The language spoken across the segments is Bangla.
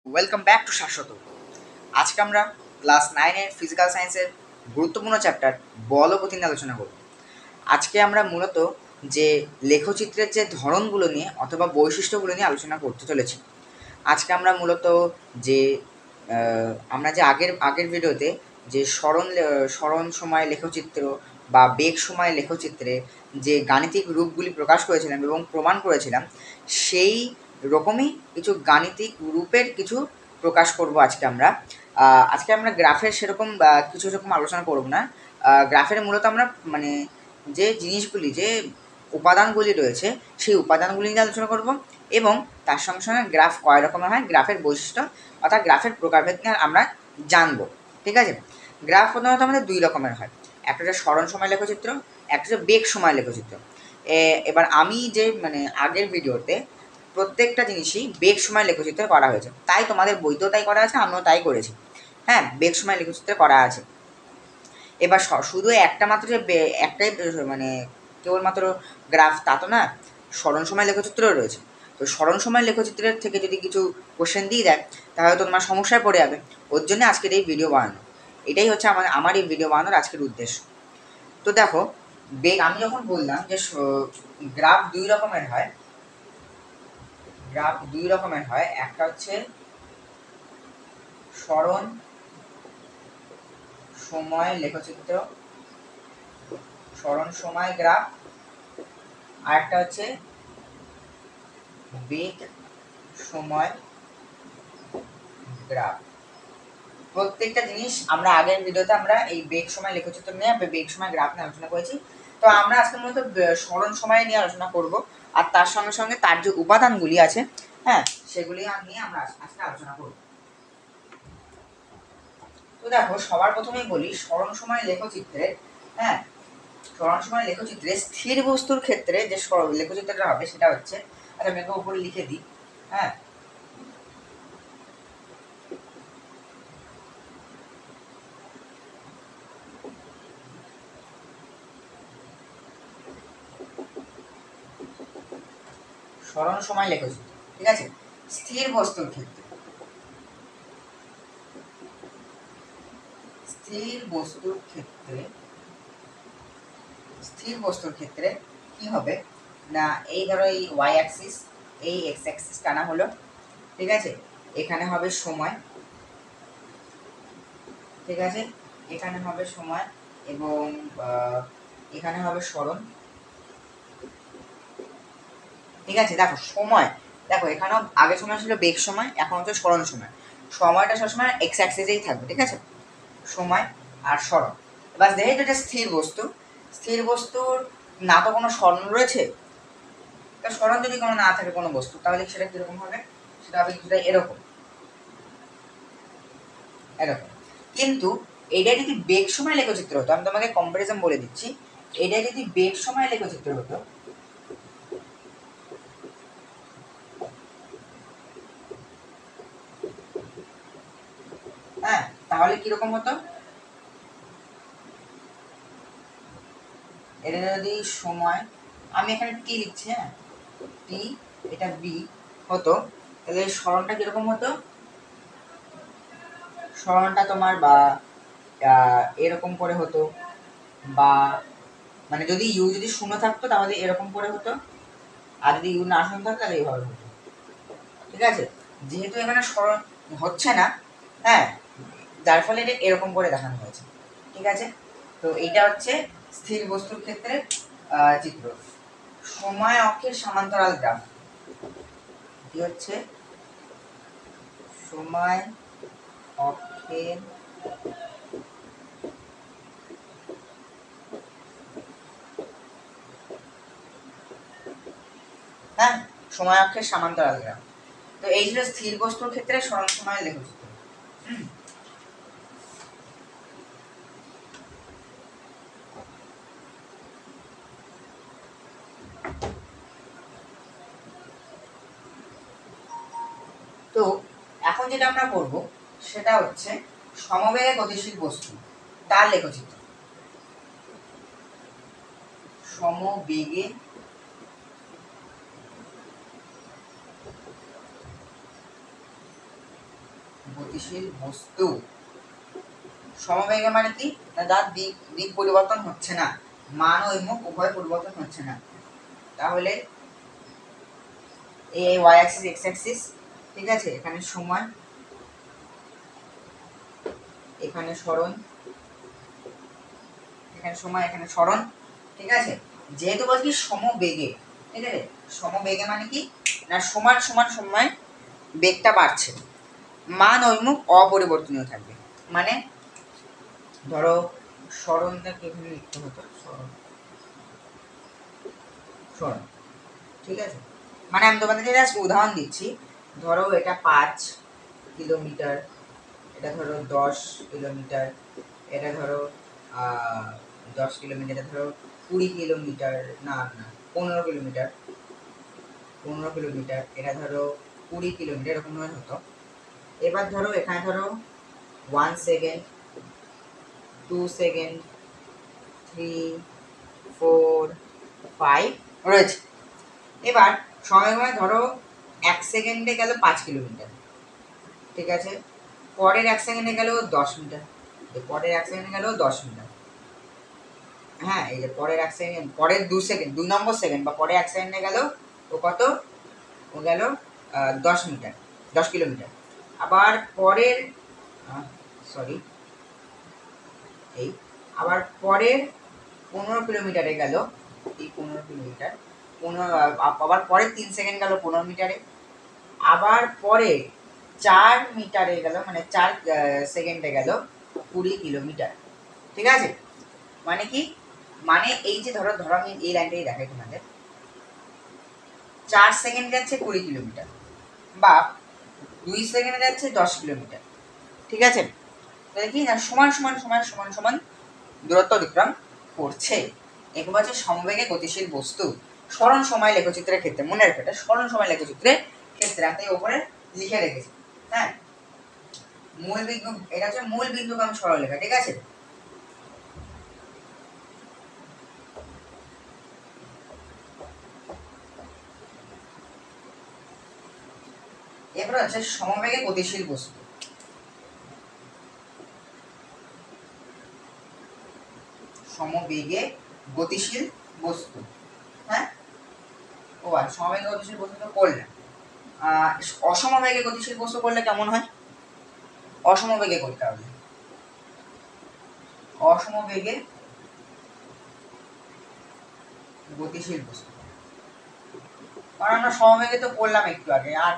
ওয়েলকাম ব্যাক টু শাশ্বত। আজকে আমরা ক্লাস 9-এর ফিজিক্যাল সায়েন্সের গুরুত্বপূর্ণ চ্যাপ্টার বল ও গতি নিয়ে আলোচনা করব। আজকে আমরা মূলত যে লেখচিত্রের যে ধরনগুলো নিয়ে অথবা বৈশিষ্ট্যগুলো নিয়ে আলোচনা করতে চলেছি। আজকে আমরা মূলত যে আমরা যে আগের ভিডিওতে যে স্মরণ সময় লেখচিত্র বা বেগ সময় লেখচিত্রে যে গাণিতিক রূপগুলি প্রকাশ করেছিলাম এবং প্রমাণ করেছিলাম, সেই রকমই কিছু গাণিতিক রূপের কিছু প্রকাশ করব আজকে আমরা। আজকে আমরা গ্রাফের সেরকম কিছু সেরকম আলোচনা করব না। গ্রাফের মূলত আমরা মানে যে জিনিসগুলি যে উপাদানগুলি রয়েছে সেই উপাদানগুলি নিয়ে আলোচনা করব এবং তার সঙ্গে সঙ্গে গ্রাফ কয় রকমের হয়, গ্রাফের বৈশিষ্ট্য অর্থাৎ গ্রাফের প্রকারভেদ নিয়ে আমরা জানবো। ঠিক আছে, গ্রাফ প্রধানত আমাদের দুই রকমের হয়, একটা হচ্ছে স্মরণ সময় লেখচিত্র, একটা হচ্ছে বেগ সময় লেখচিত্র। এবার আমি যে আগের ভিডিওতে প্রত্যেকটা জিনিসই বেগ সময় লেখচিত্রে করা হয়েছে, তাই তোমাদের বইতেও তাই করা আছে, আমিও তাই করেছি। হ্যাঁ, বেগ সময় লেখচিত্রে করা আছে। এবার শুধু একটা মাত্র যে একটাই কেবলমাত্র গ্রাফ তা তো না, স্মরণ সময় লেখচিত্রও রয়েছে। তো স্মরণ সময় লেখচিত্রের থেকে যদি কিছু কোশ্চেন দিয়ে দেয় তাহলে তো তোমার সমস্যায় পড়ে যাবে। ওর জন্য আজকের এই ভিডিও বানানো, এটাই হচ্ছে আমার এই ভিডিও বানানোর আজকের উদ্দেশ্য। তো দেখো, বেগ আমি যখন বললাম যে গ্রাফ দুই রকমের হয়, একটা হচ্ছে স্মরণ সময় লেখচিত্র, স্মরণ সময় গ্রাফ, আর একটা হচ্ছে বেগ সময় গ্রাফ। প্রত্যেকটা জিনিস আমরা আগের ভিডিওতে আমরা এই বেগ সময় লেখচিত্র নিয়ে বেগ সময় গ্রাফ নিয়ে আলোচনা করেছি। তো আমরা আজকে মূলত স্মরণ সময় নিয়ে আলোচনা করব, আর তার সঙ্গে সঙ্গে তার যে উপাদানগুলি আছে, হ্যাঁ, সেগুলি নিয়ে আমরা আজকে আলোচনা করব। তো দেখো, সবার প্রথমেই বলি স্মরণ সময় লেখচিত্রে, হ্যাঁ, স্মরণ সময় লেখচিত্রে স্থির বস্তুর ক্ষেত্রে যে লেখচিত্রটা হবে সেটা হচ্ছে, আচ্ছা আমি উপরে লিখে দিই। হ্যাঁ, স্মরণ সময় লেখচিত্র, ঠিক আছে, স্থির বস্তুর ক্ষেত্রে, স্থির বস্তুর ক্ষেত্রে কি হবে না, এই ধরো এই ওয়াই অ্যাক্সিস, এই এক্স অ্যাক্সিস টানা হলো, ঠিক আছে, এখানে হবে সময়, ঠিক আছে, এখানে হবে সময় এবং এখানে হবে স্মরণ, ঠিক আছে। দেখো সময়, দেখো এখানেও আগে সময় ছিল বেগ সময়, এখন হচ্ছে স্মরণ সময়। সময়টা সবসময় এক্স অ্যাক্সিসেই থাকবে, ঠিক আছে, সময় আর স্মরণ। এবার যেহেতু এটা স্থির বস্তুর না তো কোনো স্মরণ রয়েছে, তা স্মরণ যদি কোনো না থাকে কোনো বস্তু, তাহলে সেটা কিরকম হবে, সেটা হবে কিছুটা এরকম এরকম। কিন্তু এটা যদি বেগ সময় লেখচিত্র হতো, আমি তোমাকে কম্পারিজন বলে দিচ্ছি, এটা যদি বেগ সময় লেখচিত্র হতো, হ্যাঁ, তাহলে কিরকম হতো, এটা যদি সময়, আমি এখানে টি লিখছি, হ্যাঁ, টি, এটা বি হতো, তাহলে স্মরণটা কিরকম হতো, স্মরণটা তোমার বা এরকম করে হতো, বা যদি ইউ যদি শূন্য থাকতো তাহলে এরকম করে হতো, আর যদি ইউ না শূন্য থাকতো তাহলে এইভাবে হতো, ঠিক আছে। যেহেতু এখানে স্মরণ হচ্ছে না, হ্যাঁ, যার ফলে এটা এরকম করে দেখানো হয়েছে, ঠিক আছে। তো এইটা হচ্ছে স্থির বস্তুর ক্ষেত্রে চিত্র। সময় অক্ষের সমান্তরাল গ্রাফ, কি হচ্ছে সময় অক্ষের হ্যাঁ, সময় অক্ষের সমান্তরাল গ্রাফ। তো এই ছিল স্থির বস্তুর ক্ষেত্রে স্মরণ সময় লেখচিত্র। তো এখন যেটা আমরা করব সেটা হচ্ছে সমবেগে গতিশীল বস্তু তার লেখচিত্র। সমবেগে গতিশীল বস্তু সমবেগে মানে কি, না যার দিক দিক পরিবর্তন হচ্ছে না, মান ও মুখ উভয় পরিবর্তন হচ্ছে না। তাহলে এই ওয়াই অ্যাক্সিস এক্স অ্যাক্সিস, ঠিক আছে, এখানে সময়, এখানে সরণ, এখানে সময়, এখানে সরণ, ঠিক আছে। যেহেতু বলছি সমবেগে, ঠিক আছে, সমবেগে মানে কি, না সমান সমান সময় বেগটা বাড়ছে, মান অভিমুখ অপরিবর্তনীয় থাকবে। মানে ধরো সরণটাকে এখানে লিখতে হতো, সরণ, সরণ, ঠিক আছে। মানে আমি তোমাদেরকে জাস্ট উদাহরণ দিচ্ছি, ধরো এটা 5 কিলোমিটার, এটা ধরো 10 কিলোমিটার, এটা ধরো 10 কিলোমিটার, এটা ধরো 20 কিলোমিটার, না না 15 কিলোমিটার, 15 কিলোমিটার, এটা ধরো 20 কিলোমিটার, এরকম ভাবে হতো। এবার ধরো এখানে ধরো 1 সেকেন্ড, 2 সেকেন্ড, 3, 4, 5 রয়েছে। এবার সময় ধরো 1 সেকেন্ডে গেল 5 কিলোমিটার, ঠিক আছে, পরের 1 সেকেন্ডে গেল 10 মিটার, পরের 1 সেকেন্ডে গেল 10 মিটার, হ্যাঁ, এই যে পরের 1 সেকেন্ড, পরের 2 সেকেন্ড, 2 নম্বর সেকেন্ড বা পরের 1 সেকেন্ডে গেল ও কত, ও গেল 10 মিটার, 10 কিলোমিটার। আবার পরের সরি এই আবার পরের 15 কিলোমিটারে গেল, এই 15 কিলোমিটার, 15, আবার পরের 3 সেকেন্ড গেল 15 মিটারে, আবার পরে 4 মিটারে গেল, মানে 4 সেকেন্ডে গেল 20 কিলোমিটার, ঠিক আছে। মানে কি, মানে এই যে ধরো ধরো আমি এই লাইনটাই দেখাই তোমাদের, 4 সেকেন্ড যাচ্ছে 20 কিলোমিটার, বা 2 সেকেন্ডে যাচ্ছে 10 কিলোমিটার, ঠিক আছে। তাহলে কি না সমান সমান সমান সমান সমান দূরত্ব অতিক্রম করছে। এগুলো হচ্ছে সমবেগে গতিশীল বস্তু সরণ সময় লেখচিত্রের ক্ষেত্রে, মনে রাখবে এটা সরণ সময় লেখচিত্রের ক্ষেত্রে, আমি উপরে লিখে রেখেছি, হ্যাঁ। মূল বিন্দু, এটা হচ্ছে মূল বিন্দুগামী সরলরেখা, ঠিক আছে। এরপর হচ্ছে সমবেগে গতিশীল বস্তু, সমবেগে গতিশীল বস্তু, হ্যাঁ। ও আর সমবেগে গতিশীল বস্তু তো করলাম, অসমবেগে গতিশীল বস্তু করলে কেমন হয়, অসমবেগে করতে হবে, অসমবেগে গতিশীল বস্তু, কারণ আমরা সমবেগে তো করলাম একটু আগে, আর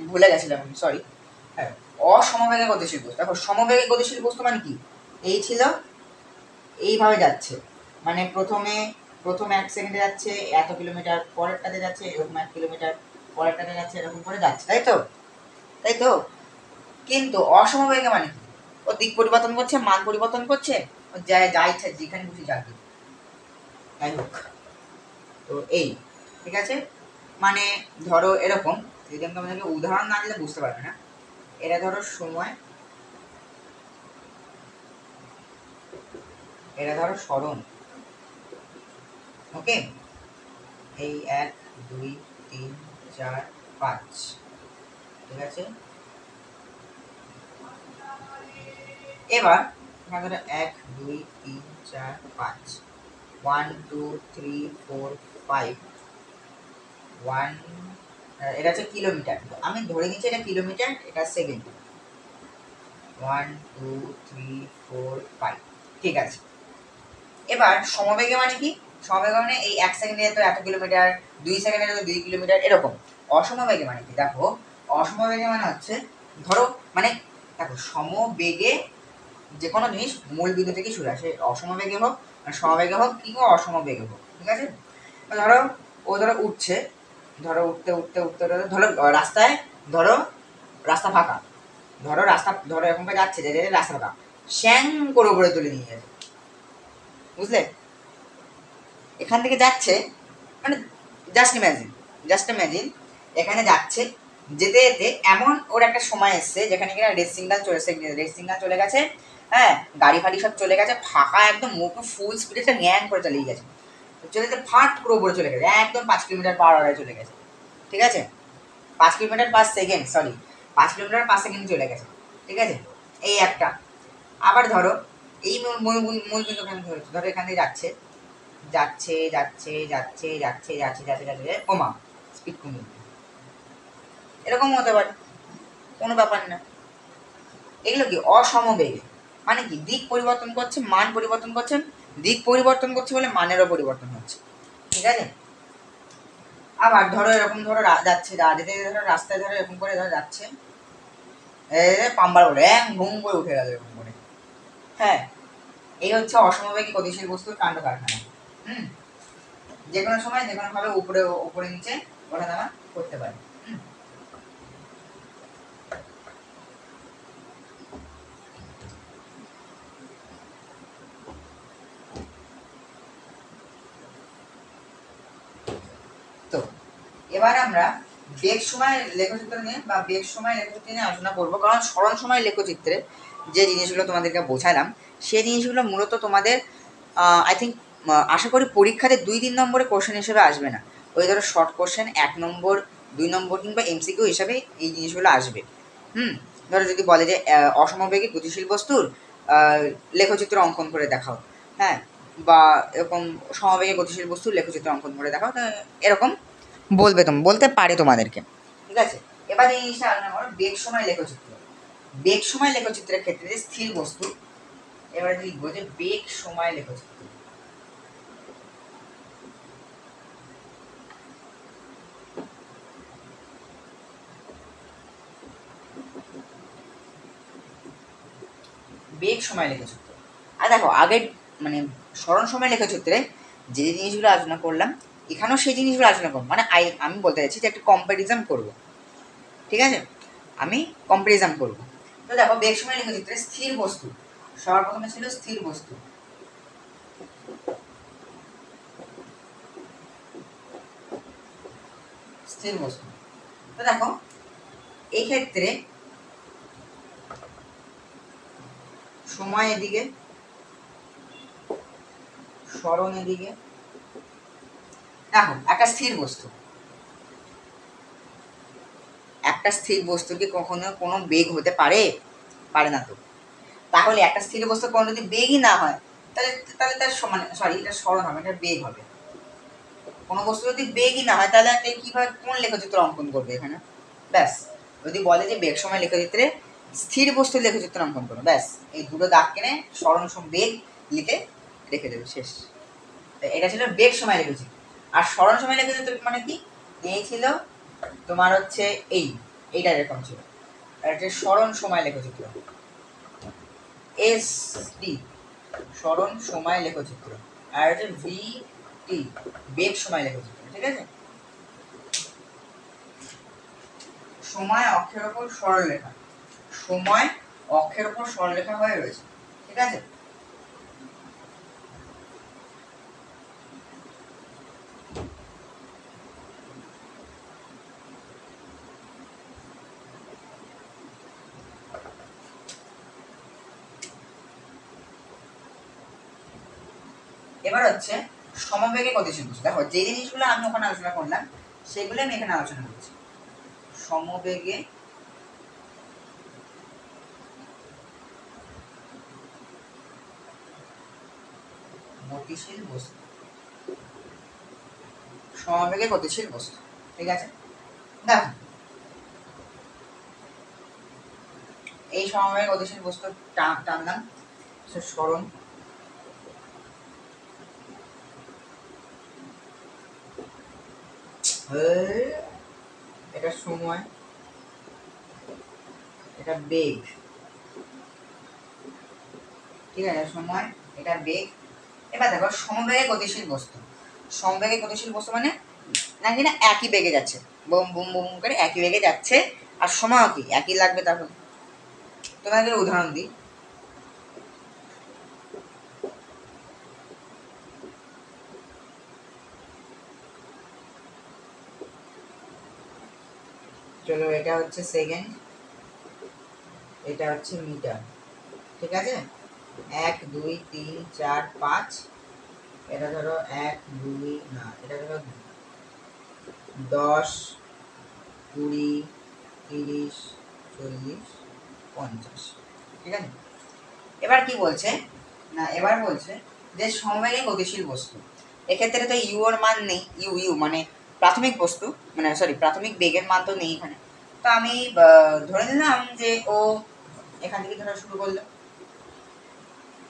ভুলে গেছিলাম, সরি। হ্যাঁ, অসমবেগে গতিশীল বস্তু, দেখো সমবেগে গতিশীল বস্তু মানে কি, এই ছিল, এইভাবে যাচ্ছে, মানে প্রথম 1 সেকেন্ডে যাচ্ছে এত কিলোমিটার, পরেরটাতে যাচ্ছে এরকম 1 কিলোমিটার, পরেরটাতে যাচ্ছে এরকম করে যাচ্ছে, তাই তো, তাই তো। কিন্তু অসমবেগে মানে কি, ও দিক পরিবর্তন করছে, মান পরিবর্তন করছে, ও যা ইচ্ছা যেখানে খুশি যাবে, যাই হোক। তো এই, ঠিক আছে। মানে ধরো এরকম, যদি আমি তোমাদেরকে উদাহরণ না দিলে বুঝতে পারবে না, এটা ধরো সময়, এটা ধরো সরণ, ওকে, এই 1, 2, 3, 4, 5, ঠিক আছে। এবার এখানে ধরো 1, 2, 3, 4, 5, 1, 2, 3, 4, 5, 1, এটা হচ্ছে কিলোমিটার, আমি ধরে নিচ্ছি এটা কিলোমিটার, এটা সেকেন্ড, 1, 2, 3, 4, 5, ঠিক আছে। এবার সমবেগে মানে কি, সমবেগে মানে এই 1 সেকেন্ডে তো এত কিলোমিটার, 2 সেকেন্ডে তো 2 কিলোমিটার, এরকম। অসমবেগে মানে কি, দেখো অসমবেগে মানে হচ্ছে ধরো, মানে দেখো সমবেগে যে কোনো জিনিস মূল বিন্দু থেকে শুরু আসে, অসমবেগে হোক সমবেগে হোক কি অসমবেগে হোক, ঠিক আছে। ধরো ও ধরো উঠছে, ধরো উঠতে উঠতে উঠতে ধরো রাস্তায়, ধরো রাস্তা ফাঁকা, ধরো রাস্তা, ধরো এরকম করে যাচ্ছে যে রাস্তা ফাঁকা, শ্যাং করে উপরে তুলে নিয়ে যাবে, বুঝলে, এখান থেকে যাচ্ছে, মানে জাস্ট ইম্যাজিন এখানে যাচ্ছে, যেতে যেতে এমন ওর একটা সময় এসছে যেখানে কিনা রেড সিগন্যাল চলে গেছে, হ্যাঁ, গাড়ি ফাড়ি সব চলে গেছে, ফাঁকা একদম, মুখ ফুল স্পিডে ন্যাং করে চালিয়ে গেছে, চলে যেতে ফাট করে উপরে চলে গেছে, একদম 5 কিলোমিটার/আওয়ারে চলে গেছে, ঠিক আছে, 5 kilometre per second, sorry 5 kilometre per second চলে গেছে। ঠিক আছে, এই একটা। আবার ধরো এই মূলবিন্দু এখানে ধরেছো, ধরো এখানে যাচ্ছে যাচ্ছে যাচ্ছে যাচ্ছে যাচ্ছে যাচ্ছে যাচ্ছে যাচ্ছে, ওমা স্পিড কমে, এরকম হতে পারে, কোনো ব্যাপার না। এগুলো কি অসমবেগে, মানে কি দিক পরিবর্তন করছে, মান পরিবর্তন করছেন, দিক পরিবর্তন করছে বলে মানেরও পরিবর্তন হচ্ছে। ঠিক আছে, আবার ধরো এরকম ধরো যাচ্ছে, যেতে ধরো রাস্তায় ধরো এরকম করে ধরো যাচ্ছে, পাম্বার বলে এক ঘুম করে উঠে গেল এরকম করে। হ্যাঁ, এই হচ্ছে অসমবেগী গতিশীল বস্তুর কাণ্ড কারখানা। যে কোনো সময় যে কোনো ভাবে উপরে উপরে নিচে ওঠা নামা করতে পারে। তো এবার আমরা বেগ সময় লেখচিত্র নিয়ে বা বেগ সময় লেখচিত্র নিয়ে আলোচনা করবো, কারণ স্মরণ সময় লেখচিত্রে যে জিনিসগুলো তোমাদেরকে বোঝালাম সেই জিনিসগুলো মূলত তোমাদের আই থিঙ্ক আশা করি পরীক্ষাতে 2-3 নম্বরে কোশ্চেন হিসেবে আসবে না, ওই ধরো শর্ট কোশ্চেন 1 নম্বর 2 নম্বর কিংবা এমসিকিউ হিসাবে এই জিনিসগুলো আসবে। ধরো যদি বলে যে অসমবেগী গতিশীল বস্তুর লেখচিত্র অঙ্কন করে দেখাও, হ্যাঁ, বা এরকম সমবেগে গতিশীল বস্তুর লেখচিত্র অঙ্কন করে দেখাও, এরকম বলতে পারে তোমাদেরকে। ঠিক আছে, এবার এই জিনিসটা আলোচনা করো বেগ সময় লেখচিত্র। বেগ সময় লেখচিত্রের ক্ষেত্রে স্থির বস্তু, এবারে লিখবো যে বেগ সময় লেখচিত্র। বেগ সময় লেখচিত্র। আর দেখো আগের মানে স্মরণ সময় লেখচিত্রে যে জিনিসগুলো আলোচনা করলাম এখানেও সেই জিনিসগুলো আলোচনা করবো, মানে আমি বলতে চাইছি যে একটা কম্প্যারিজম করবো। ঠিক আছে, আমি কম্প্যারিজম করবো। তো দেখো বেগ সময় লেখচিত্রে স্থির বস্তু সবার প্রথমে ছিল স্থির বস্তু, স্থির বস্তু। তো দেখো এই ক্ষেত্রে সময় এদিকে, স্মরণ এদিকে। দেখো একটা স্থির বস্তু, একটা স্থির বস্তুর কি কখনো কোনো বেগ হতে পারে? পারে না তো। তাহলে একটা স্থির বস্তুর কোনো যদি বেগই না হয় তাহলে তাহলে তার সমান সরি এটা স্মরণ হবে, এটা বেগ হবে। কোনো বস্তু যদি বেগই না হয় তাহলে একটা কিভাবে কোন লেখচিত্র অঙ্কন করবে এখানে? ব্যাস, যদি বলে যে বেগ সময় লেখচিত্রে স্থির বস্তুর লেখচিত্র অঙ্কন করো, ব্যাস এই দুটো দাগ কেনে স্মরণ বেগ লিখে রেখে দেবে, শেষ। এটা ছিল বেগ সময় লেখচিত্র। আর স্মরণ সময় লেখচিত্র মানে কি? এই ছিল তোমার হচ্ছে এইটা এরকম ছিল, আর এটা স্মরণ সময় লেখচিত্র, এস ডি স্মরণ সময় লেখচিত্র, আর এটা ভি টি বেগ সময় লেখচিত্র। ঠিক আছে, সময় অক্ষের ওপর সরলরেখা, সময় অক্ষের ওপর সরলরেখা হয়ে রয়েছে। ঠিক আছে, এবার হচ্ছে সমবেগে গতিশীল বস্তু। দেখো যে জিনিসগুলো আমি ওখানে আলোচনা করলাম সেগুলো আমি এখানে আলোচনা করছি। সমবেগে গতিশীল বস্তু, সমবেগে গতিশীল বস্তু। ঠিক আছে, দেখো এই সমবেগে গতিশীল বস্তুর টানলাম স্মরণ, এটা সময়, এটা বেগ। ঠিক আছে, সময় এটা বেগ। এবার দেখো সমবেগে গতিশীল বস্তু, সমবেগে গতিশীল বস্তু মানে নাকি না একই বেগে যাচ্ছে, বুম বুম বুম করে একই বেগে যাচ্ছে, আর সময়ও কি একই লাগবে। তাহলে তোমাদের উদাহরণ দিই, চলো এটা হচ্ছে সেকেন্ড, এটা হচ্ছে মিটার। ঠিক আছে, 1 2 3 4 5, এটা ধরো 1 2 না এটা ধরো 10 20 30 40 50, ঠিক আছে। এবার কি বলছে না, এবার বলছে যে সমবেগে গতিশীল বস্তু, এক্ষেত্রে তো ইউ এর মান নেই, ইউ মানে প্রাথমিক বস্তু, মানে সরি প্রাথমিক বেগের মান তো নেই এখানে। তো আমি ধরে নিলাম যে ও এখান থেকে ধরো শুরু করলো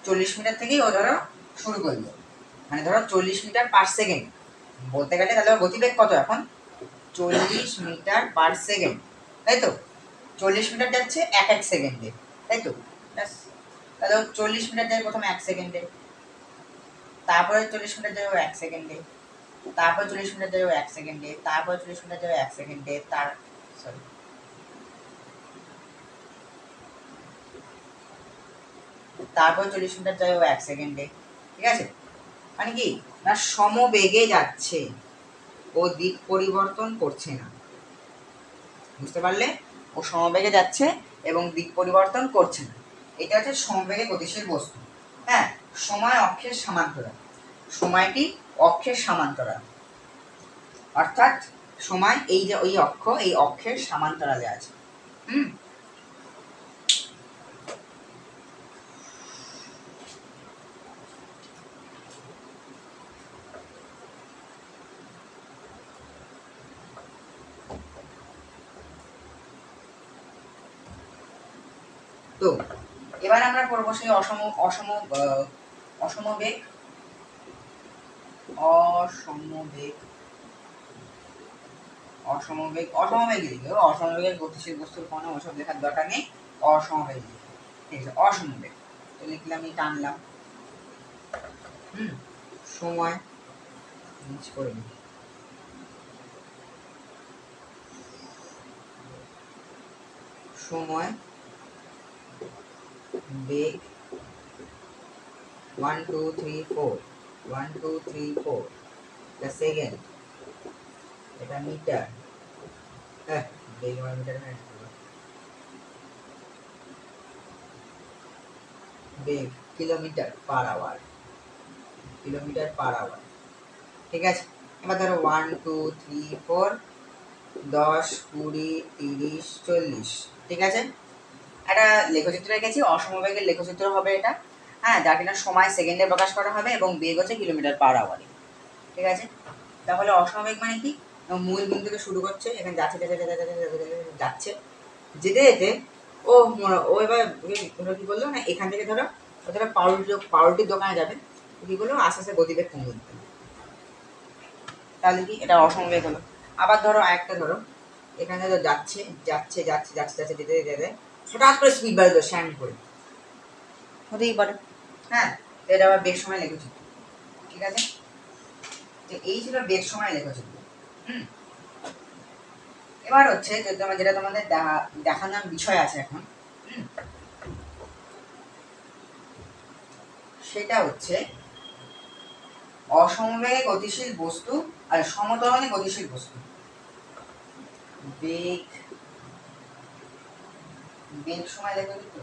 40 মিটার থেকেই ও ধরো শুরু করলো, মানে ধরো 40 মিটার পার সেকেন্ড বলতে গেলে, তাহলে গতিবেগ কত এখন 40 মিটার পার সেকেন্ড, তাই তো। 40 মিটার যাচ্ছে এক এক সেকেন্ডে, তাই তো। তাহলে 40 মিটার যায় প্রথমে 1 সেকেন্ডে, তারপরে 40 মিটার যায় 1 সেকেন্ডে, তারপর 40 মিটার যায় 1 সেকেন্ডে, তারপর 40 মিটার যায় 1 সেকেন্ডে, তারপর 40 মিটার যায় 1 সেকেন্ডে, ঠিক আছে। মানে কি না সমবেগে যাচ্ছে, ও দিক পরিবর্তন করছে না, বুঝতে পারলে। ও সমবেগে যাচ্ছে এবং দিক পরিবর্তন করছে না, এটা হচ্ছে সমবেগে গতিশীল বস্তু। হ্যাঁ, সময় অক্ষের সমান্তরাল, সময়টি অক্ষের সমান্তরাল, অর্থাৎ সময় এই যে ওই অক্ষ, এই অক্ষের সমান্তরালে আছে। তো এবার আমরা করবো সেই অসম অসম অসমবেগ অসমবেগ অসমবেগ অসমবেগ লিখে, অসমবেগের গতিশীল বস্তুর কোনো ওসব লেখার দরকার নেই, অসমবেগ লিখে, ঠিক আছে। অসমবেগ তো লিখলাম, আমি টানলাম, সময় নিচ করে নিই, সময় বেগ 1 2 3 4 1 2 3 4, এটা সেকেন্ড, এটা মিটার, হ্যাঁ বেগ মিটার, হ্যাঁ বেগ kilometre per hour, kilometre per hour, ঠিক আছে। এবার ধরো 1 2 3 4 10 20 30 40, ঠিক আছে। একটা লেখচিত্র রেখেছি, অসমবেগের লেখচিত্র হবে এটা, হ্যাঁ, যা কিনা সময় সেকেন্ডে প্রকাশ করা হবে এবং বেগ হচ্ছে কিলোমিটার পার আওয়ারে, ঠিক আছে। তাহলে অসমবেগ মানে কি, মূল বিন্দু থেকে শুরু করছে, এখানে যাচ্ছে যাচ্ছে, যেতে যেতে ও ও এবার কি বললো না, এখান থেকে ধরো ধরো পাউরুটির দোকানে যাবে, কি বললো আস্তে আস্তে গতিবেগ কমে দিতে, তাহলে কি এটা অসমবেগ হলো। আবার ধরো আরেকটা ধরো, এখানে তো যাচ্ছে যাচ্ছে যাচ্ছে যাচ্ছে যাচ্ছে যেতে যেতে হঠাৎ করে স্পিড বাড়ে দিল স্ট্যান্ড করে, হতেই পারে, হ্যাঁ। এটা আবার বেগ সময় লেখচিত্র, ঠিক আছে। তো এই ছিল বেগ সময় লেখচিত্র। এবার হচ্ছে যেটা তোমাদের দেখানোর বিষয় আছে এখন, সেটা হচ্ছে অসমবেগে গতিশীল বস্তু আর সমতরণে গতিশীল বস্তু। বেগ বেগ সময় লেখচিত্র,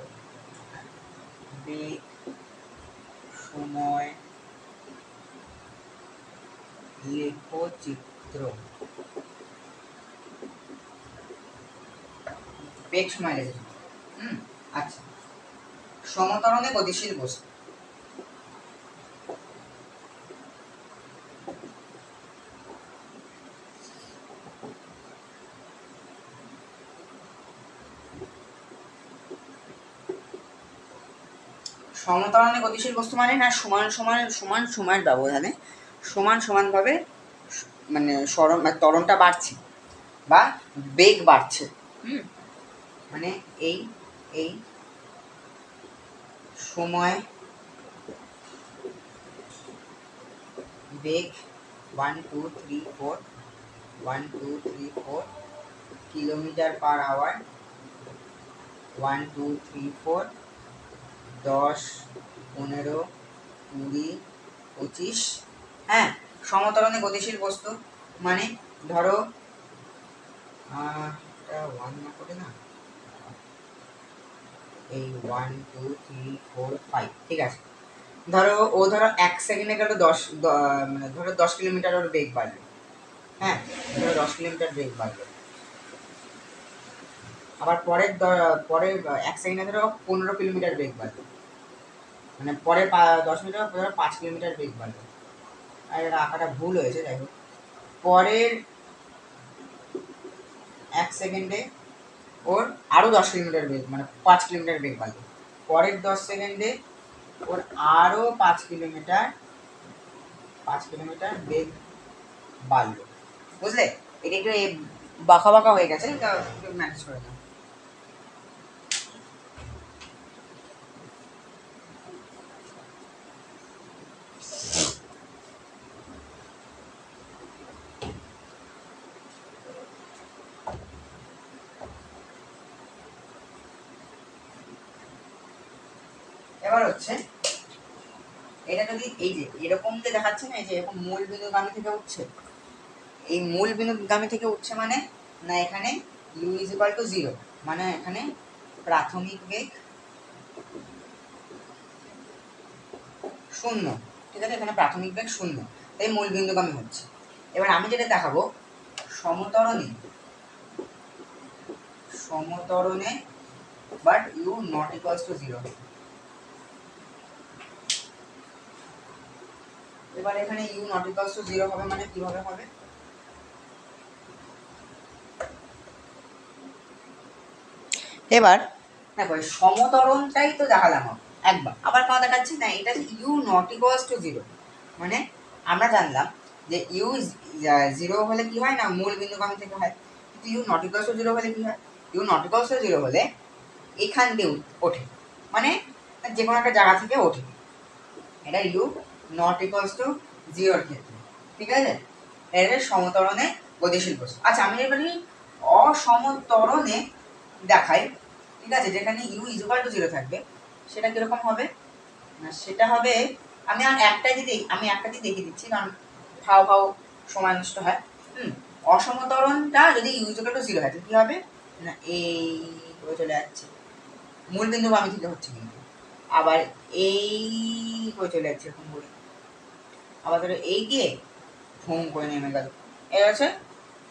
বেগ সময় লেখচিত্র, বেগ সময় লেখচিত্র। আচ্ছা, সমতরণে গতিশীল বস্তু, সমতরণে গতিশীল বস্তু মানে না সমান সমান সমান সময়ের ব্যবধানে সমান সমানভাবে মানে ত্বরণটা বাড়ছে বা বেগ বাড়ছে, মানে এই এই সময় বেগ 1 2 3 4 1 2 3 4 কিলোমিটার পার আওয়ার, 1 2 3 4 10 15 20 25, হ্যাঁ। সমতরণে গতিশীল বস্তু মানে ধরো ওয়ান না করে না, এই 1 2 3 4 5, ঠিক আছে। ধরো ও ধরো 1 সেকেন্ডে গেল 10, মানে ধরো 10 কিলোমিটার ওর বেগ বাড়লো, হ্যাঁ ধরো 10 কিলোমিটার বেগ বাড়লো, আবার পরের 1 সেকেন্ডে ধরো 15 কিলোমিটার বেগ বাড়বে, মানে পরের 10 মিনিটের ধরো 5 কিলোমিটার বেগ বাড়বে। আর এটা আঁকাটা ভুল হয়েছে, যাই হোক। পরের 1 সেকেন্ডে ওর আরও 10 কিলোমিটার বেগ, মানে 5 কিলোমিটার বেগ বাড়বে। পরের 10 সেকেন্ডে ওর আরও 5 কিলোমিটার বেগ বাড়লো। বুঝলে? এটা একটু বাঁকা বাঁকা হয়ে গেছে, এটা একটু ম্যানেজ করে নাও। এবার হচ্ছে এটা যদি এই যে এরকম যে দেখাচ্ছে না, এই যে এরকম মূল বিন্দুগামী থেকে উঠছে, এই মূল বিন্দুগামী থেকে উঠছে মানে না এখানে u ইজ ইকুয়াল টু 0, মানে এখানে প্রাথমিক বেগ 0, ঠিক আছে? এখানে প্রাথমিক বেগ 0, তাই মূল বিন্দুগামী হচ্ছে। এবার আমি যেটা দেখাবো, সমতরণে but u not equals to 0। এবার এখানে u নট ইকুয়ালস টু 0 হবে, মানে কিভাবে হবে? এবার দেখো সমতরণটাই তো দেখালাম একবার, আবার কেন দেখাচ্ছি না, এটা u নট ইকুয়ালস টু 0, মানে আমরা জানলাম যে u 0 হলে কি হয় না, মূল বিন্দুগামী থেকে হয়। কিন্তু u নট ইকুয়ালস টু 0 হলে কি হয়? u নট ইকুয়ালস টু 0 হলে এখান দিয়ে ওঠে, মানে যে কোনো একটা জায়গা থেকে ওঠে। এটা u নট ইকুয়ালস টু 0 এর ক্ষেত্রে, ঠিক আছে? এটা সমতরণে গতিশীল বস্তু। আচ্ছা, আমি এবার অসমতরণে দেখাই, ঠিক আছে, যেখানে u ইজ ইকুয়াল টু 0 থাকবে, সেটা কিরকম হবে না, সেটা হবে, আমি একটা দিয়ে দেখিয়ে দিচ্ছি, কারণ ফাও সময় নষ্ট হয়। অসমতরণটা যদি u ইজ ইকুয়াল টু 0 হয়, তাহলে কি হবে না, এই করে চলে যাচ্ছে, মূল বিন্দু বামী থেকে হচ্ছে কিন্তু, আবার এই করে চলে যাচ্ছে এরকম করে, আবার ধরো এই গিয়ে ভুম করে নেমে গেল। এটা হচ্ছে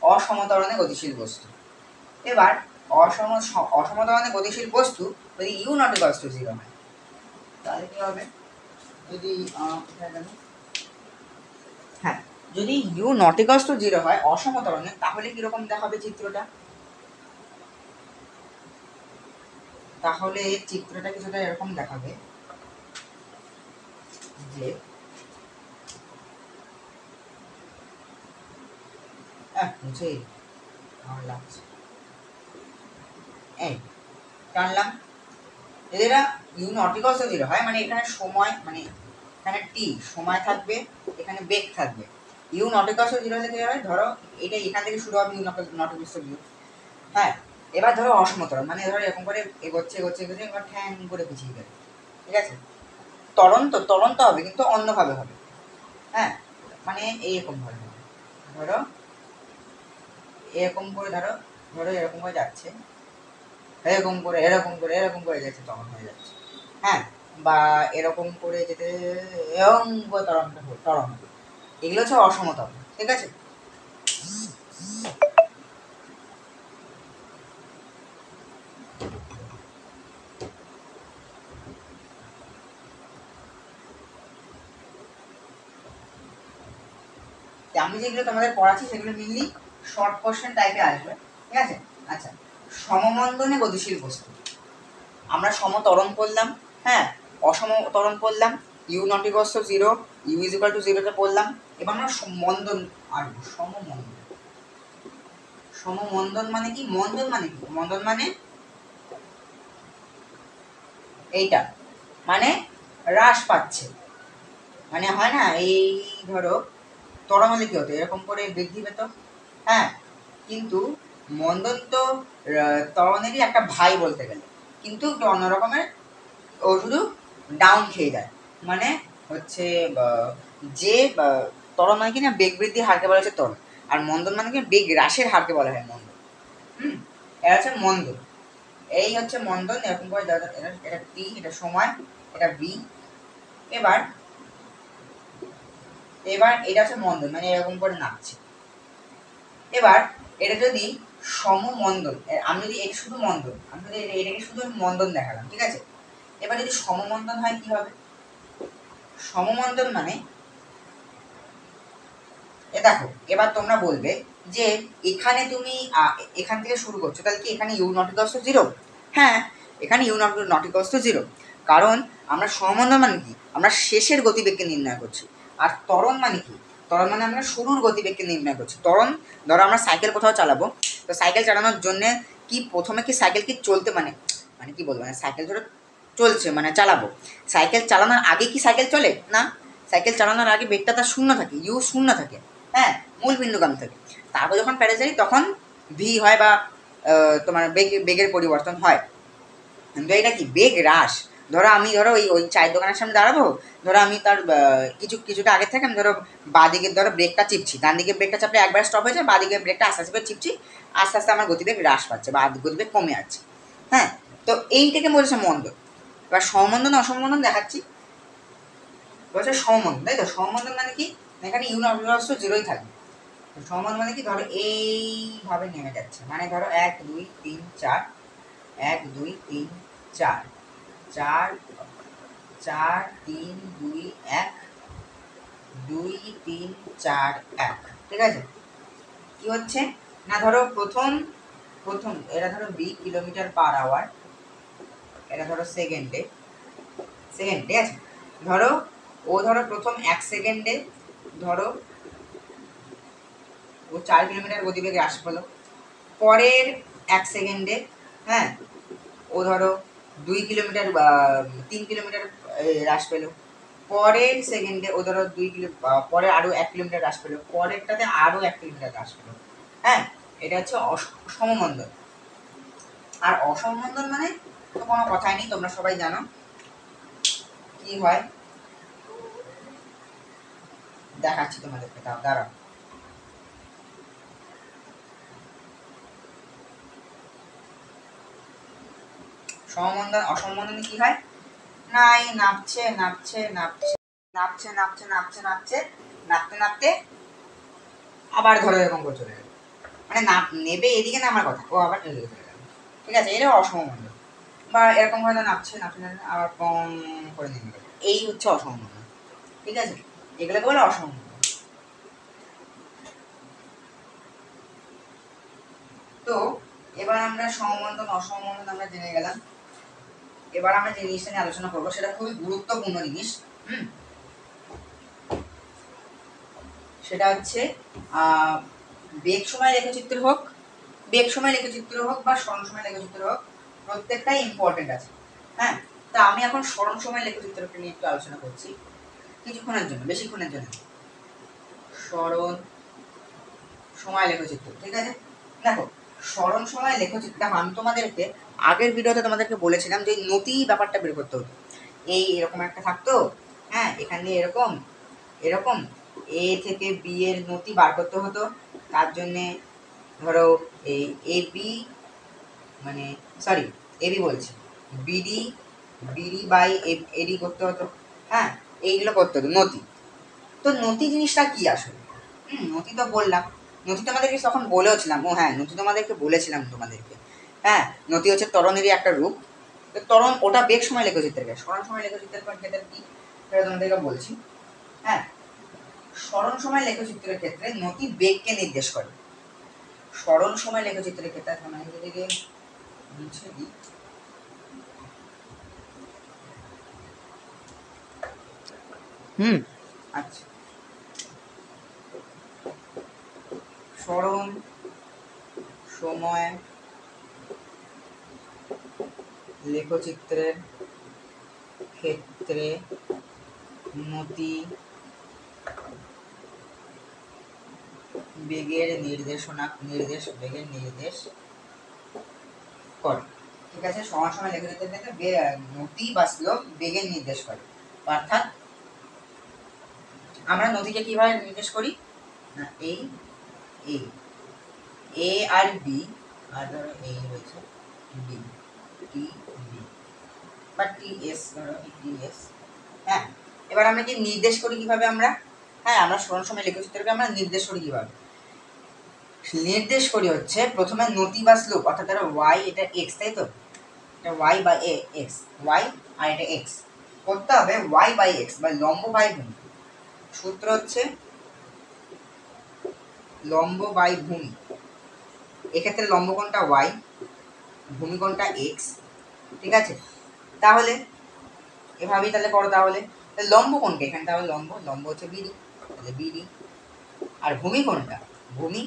অসমতরণে গতিশীল বস্তু। এবার অসমতরণে গতিশীল বস্তু যদি u নট ইকুয়ালস টু 0 হয়, তাহলে কি হবে? যদি হ্যাঁ, যদি u নট ইকুয়ালস টু 0 হয় অসমতরণে, তাহলে কিরকম দেখাবে চিত্রটা? তাহলে চিত্রটা কিছুটা এরকম দেখাবে যে মুছেই আমার লাগছে, এই টানলাম, যদি এটা u নট ইকুয়ালস টু 0 হয়, মানে এখানে সময়, মানে এখানে t সময় থাকবে, এখানে বেগ থাকবে। u নট ইকুয়ালস টু 0 হলে কি হয়, ধরো এটা এখান থেকে শুরু হবে u নট ইকুয়ালস টু 0, হ্যাঁ। এবার ধরো অসমতরণ, মানে ধরো এরকম করে এগোচ্ছে, এবার ঠ্যাং করে পিছিয়ে গেল, ঠিক আছে? ত্বরণ তো হবে, কিন্তু অন্যভাবে হবে, হ্যাঁ, মানে এইরকম ভাবে হবে। ধরো এরকম করে, ধরো এরকম করে যাচ্ছে, এরকম করে যাচ্ছে, তখন হয়ে যাচ্ছে, হ্যাঁ, বা এরকম করে যেতে এরকম করে ত্বরণ, এগুলো হচ্ছে অসমতরণ, ঠিক আছে? আমি যেগুলো তোমাদের পড়াচ্ছি সেগুলো মেনলি শর্ট কোশ্চেন টাইপে আসবে, ঠিক আছে? আচ্ছা, সমমন্দনে গতিশীল বস্তু, আমরা সমতরণ পড়লাম, হ্যাঁ, অসমতরণ পড়লাম, u not equals to 0, u is equal to 0 তে পড়লাম। এবার আমরা মন্দন আসবো, সমমন্দন মানে কি? মন্দন মানে এইটা, মানে হ্রাস পাচ্ছে, মানে হয় না, এই ধরো ত্বরণ হলে কি হতো, এরকম করে বৃদ্ধি পেত, হ্যাঁ, কিন্তু মন্দন তো ত্বরণেরই একটা ভাই বলতে গেলে, কিন্তু একটু অন্য রকমের, ও শুধু ডাউন খেয়ে যায়, মানে হচ্ছে যে ত্বরণ মানে কি না, বেগ বৃদ্ধির হারকে বলা হচ্ছে ত্বরণ, আর মন্দন মানে কি বেগ হ্রাসের হারকে বলা হয় মন্দন। এটা হচ্ছে মন্দন, এই হচ্ছে মন্দন, এরকম করে এটা টি, এটা সময়, এটা বি। এবার এটা হচ্ছে মন্দন, মানে এরকম করে নাচছে। এবার এটা যদি সমমন্দন, আমি যদি এটা শুধু মন্দন, আমি যদি এটাকে শুধু মন্দন দেখালাম, ঠিক আছে। এবার যদি সমমন্দন হয় কি হবে? সমমন্দন মানে দেখো, এবার তোমরা বলবে যে এখানে তুমি এখান থেকে শুরু করছো, তাহলে কি এখানে u not equals to zero? হ্যাঁ, এখানে u not equals to zero, কারণ আমরা সমমন্দন মানে কি, আমরা শেষের গতিবেগকে নির্ণয় করছি। আর ত্বরণ মানে কি, ত্বরণ মানে আমরা শুরুর গতিবেগকে নির্ণয় করছি। ত্বরণ, ধরো আমরা সাইকেল কোথাও চালাবো, তো সাইকেল চালানোর জন্য কি প্রথমে কি সাইকেল কি চলতে মানে মানে কি বলবো, মানে সাইকেল ধরো চলছে মানে চালাবো, সাইকেল চালানোর আগে কি সাইকেল চলে না? সাইকেল চালানোর আগে বেগটা তার শূন্য থাকে, ইউ শূন্য থাকে, হ্যাঁ, মূল বিন্দুগামী থাকে। তারপর যখন প্যাডেল চালি তখন ভি হয় বা তোমার বেগের পরিবর্তন হয়। কিন্তু এটা কি বেগ হ্রাস। ধরো আমি ওই চায়ের দোকানের সামনে দাঁড়াবো, ধরো আমি তার কিছুটা আগে থেকে আমি ধরো বাঁদিকে ধরো ব্রেকটা চিপছি, ডান দিকে ব্রেকটা চাপলে একবার স্টপ হয়ে যায়, বাঁদিকে ব্রেকটা আস্তে আস্তে করে চিপছি, আস্তে আস্তে আমার গতিবেগ হ্রাস পাচ্ছে বা গতিবেগ কমে যাচ্ছে। হ্যাঁ, তো এইটাকে বলেছে মন্দন। এবার সমমন্দন অসমমন্দন দেখাচ্ছি। বলছে সমমন্দন, তাই তো? সমমন্দন মানে কি, এখানে ইউ নট ইকুয়ালস টু জিরোই থাকবে। সমমন্দন মানে কি, ধরো এইভাবে নেমে যাচ্ছে, মানে ধরো 1 2 3 4, 1 2 3 4, 4 4 3 2 1, 2 3 4 1, ঠিক আছে। কি হচ্ছে না, ধরো প্রথম প্রথম এটা ধরো বি কিলোমিটার পার আওয়ার, এটা ধরো সেকেন্ডে, ঠিক আছে। ধরো ধরো প্রথম 1 সেকেন্ডে ধরো ও 4 কিলোমিটার গতিবেগে হ্রাস পেলো। পরের 1 সেকেন্ডে, হ্যাঁ, ও ধরো 2 কিলোমিটার বা 3 কিলোমিটার হ্রাস পেলো। পরের সেকেন্ডে ও ধরো পরে আরও 1 কিলোমিটার হ্রাস পেলো, পরেরটাতে আরও 1 কিলোমিটার হ্রাস পেলো। হ্যাঁ, এটা হচ্ছে সমমন্দন। আর অসমমন্দন মানে তো কোনো কথাই নেই, তোমরা সবাই জানো কি হয়। দেখাচ্ছি তোমাদেরকে, তাও দাঁড়াও। সমমন্দন অসমমন্দনে কি হয় না, এই নাপছে নাপছে নাপছে নাপছে নাপছে নাপছে নাপছে নাপতে নাপতে আবার ধরো এরকম করে চলে গেল, মানে নেবে এদিকে নামার কথা, ও আবার এদিকে চলে গেল, ঠিক আছে। এটা অসমমন্দন। বা এরকম হয়তো নাপছে নাপছে নাপছে আবার কম করে নেমে গেল, এই হচ্ছে অসমমন্দন, ঠিক আছে। এগুলোকে বলে অসমমন্দন। তো এবার আমরা সমমন্দন অসমমন্দন আমরা জেনে গেলাম। এবার আমরা যে জিনিসটা নিয়ে আলোচনা করবো সেটা খুবই গুরুত্বপূর্ণ জিনিস। সেটা হচ্ছে বেগ সময় লেখচিত্র হোক, বা স্মরণ সময় লেখচিত্র হোক, প্রত্যেকটাই ইম্পর্টেন্ট আছে। হ্যাঁ, তা আমি এখন স্মরণ সময় লেখচিত্রকে নিয়ে একটু আলোচনা করছি কিছুক্ষণের জন্য, বেশিক্ষণের জন্য। স্মরণ সময় লেখচিত্র, ঠিক আছে। দেখো, স্মরণ সময় লেখচিত্র, দেখো আমি তোমাদেরকে আগের ভিডিওতে তোমাদেরকে বলেছিলাম যে নতি ব্যাপারটা বের করতে হতো। এরকম একটা থাকতো, হ্যাঁ, এখানে এরকম এরকম এ থেকে বি এর নতি বার করতে হতো। তার জন্যে ধরো এই এ বি, মানে সরি এবি বলছি, বিডি বাই এডি করতে হতো। হ্যাঁ, এইগুলো করতে হতো নতি। তো নতি জিনিসটা কি আসলে? নতি তো বললাম, নতি তোমাদেরকে তখন বলেওছিলাম, ও হ্যাঁ, নতি তোমাদেরকে বলেছিলাম তোমাদেরকে। হ্যাঁ, নতি হচ্ছে ত্বরণেরই একটা রূপ। তো ত্বরণ ওটা বেগ সময় লেখচিত্রের কাজ, স্মরণ সময় লেখচিত্রের ক্ষেত্রে কি সেটা তোমাদেরকে বলছি। হ্যাঁ, স্মরণ সময় লেখচিত্রের ক্ষেত্রে নতি বেগকে নির্দেশ করে। স্মরণ সময় লেখচিত্রের ক্ষেত্রে এদিকে মুছে দিই। আচ্ছা, স্মরণ সময় লেখচিত্রের ক্ষেত্রে নতি বেগের নির্দেশ করে, ঠিক আছে। সময় লেখচিত্রের ক্ষেত্রে নতি বা স্লোপ বেগের নির্দেশ করে। অর্থাৎ আমরা নতিকে কিভাবে নির্দেশ করি না, এই এ আর বি, আর ধরো এই রয়েছে বি, টি বি বা টি এস, ধরো টি এস। হ্যাঁ, এবার আমরা কি নির্দেশ করি কিভাবে আমরা? হ্যাঁ, আমরা স্মরণ সময় লেখচিত্রকে আমরা নির্দেশ করি কিভাবে? নির্দেশ করি হচ্ছে প্রথমে নতি বা স্লোপ, অর্থাৎ ধরো ওয়াই, এটা এক্স, তাই তো, এটা ওয়াই বা এক্স, ওয়াই আর এটা এক্স, করতে হবে ওয়াই বাই এক্স বা লম্ব বাই ভূমি। সূত্র হচ্ছে লম্ব বাই ভূমি। এক্ষেত্রে লম্ব কোণটা ওয়াই, ভূমি কোণটা এক্স, ঠিক আছে। তাহলে এভাবেই তাহলে করো, তাহলে লম্ব কোণটা এখানে, তাহলে লম্ব লম্ব হচ্ছে বিডি, তাহলে বিডি। আর ভূমি কোণটা, ভূমি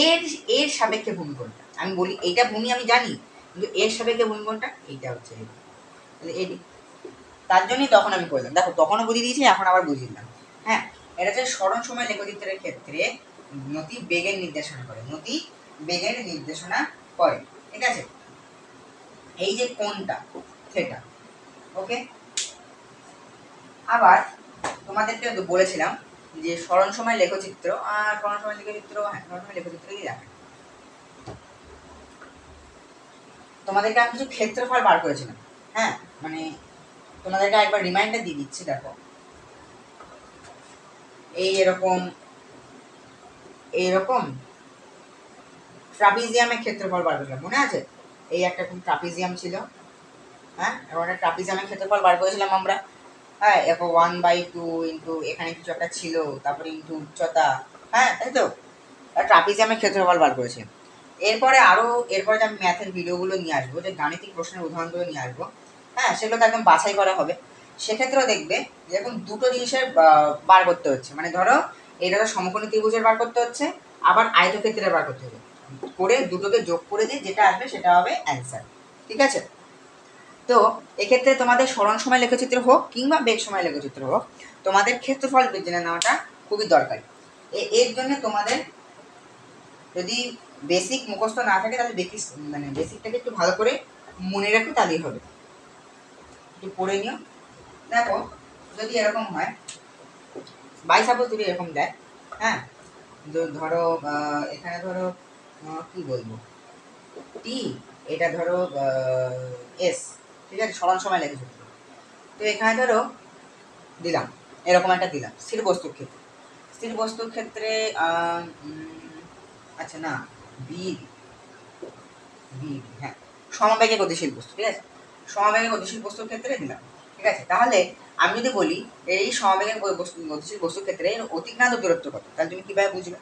এর এর সাপেক্ষে ভূমি কোণটা, আমি বলি এইটা ভূমি আমি জানি, কিন্তু এর সাপেক্ষে ভূমি কোণটা এইটা হচ্ছে, তাহলে এডি। তার জন্যই তখন আমি বললাম, দেখো তখনও বুঝিয়ে দিয়েছি, এখন আবার বুঝিয়ে দিলাম। হ্যাঁ, এটা হচ্ছে স্মরণ সময় লেখচিত্রের ক্ষেত্রে নতি বেগের নির্দেশনা করে, নতি বেগের নির্দেশনা করে, ঠিক আছে। এই যে কোণটা থিটা, ওকে। আবার তোমাদেরকে বলেছিলাম যে স্মরণ সময় লেখচিত্র, আর স্মরণ সময় লেখচিত্র, হ্যাঁ স্মরণ সময় লেখচিত্রই দেখে। তোমাদেরকে আমি কিছু ক্ষেত্রফল বার করেছিলাম, হ্যাঁ, মানে তোমাদেরকে একবার রিমাইন্ডার দিয়ে দিচ্ছি। দেখো এই এরকম এইরকম ট্রাপিজিয়ামের ক্ষেত্রফল বার করেছিলাম, মনে আছে? এই একটা ট্রাপিজিয়াম ছিল, হ্যাঁ, এবং একটা ট্রাপিজিয়ামের ক্ষেত্রফল বার করেছিলাম আমরা, হ্যাঁ, এরপর 1/2 ইন্টু এখানে কিছু একটা ছিল, তারপরে ইন্টু উচ্চতা, হ্যাঁ, তাই তো, ট্রাপিজিয়ামের ক্ষেত্রফল বার করেছি। এরপরে এরপরে আমি ম্যাথের ভিডিওগুলো নিয়ে আসবো, যে গাণিতিক প্রশ্নের উদাহরণগুলো নিয়ে আসবো, হ্যাঁ, সেগুলো তো একদম বাছাই করা হবে। সেক্ষেত্রেও দেখবে যেরকম দুটো জিনিসের বার করতে হচ্ছে, মানে ধরো এটা তো সমকোণী ত্রিভুজের বার করতে হচ্ছে, আবার আয়তক্ষেত্রের বার করতে হবে, করে দুটোকে যোগ করে দিয়ে যেটা আসবে সেটা হবে অ্যান্সার, ঠিক আছে। তো এক্ষেত্রে তোমাদের স্মরণ সময় লেখচিত্র হোক কিংবা বেগ সময় লেখচিত্র হোক, তোমাদের ক্ষেত্রফল জেনে নেওয়াটা খুবই দরকারি। এর জন্য তোমাদের যদি বেসিক মুখস্থ না থাকে, তাহলে বেসিকটাকে একটু ভালো করে মনে রাখো, তাহলেই হবে। একটু পড়ে নিও। দেখো যদি এরকম হয়, বাই সাপোজ যদি এরকম দেয়, হ্যাঁ, ধরো এখানে ধরো কি বলবো, টি, এটা ধরো এস, ঠিক আছে, সমান সময় লেখা সূত্র। তো এখানে ধরো দিলাম, এরকম একটা দিলাম স্থির বস্তুর ক্ষেত্রে, স্থির বস্তুর ক্ষেত্রে আচ্ছা না, বি, হ্যাঁ, সমবেগে গতিশীল বস্তু, ঠিক আছে, সমবেগে গতিশীল বস্তুর ক্ষেত্রে দিলাম, ঠিক আছে। তাহলে আমি যদি বলি এই সমবেগে গতিশীল বস্তুর ক্ষেত্রে অতিক্রান্ত দূরত্ব কত, তাহলে তুমি কীভাবে বুঝবে?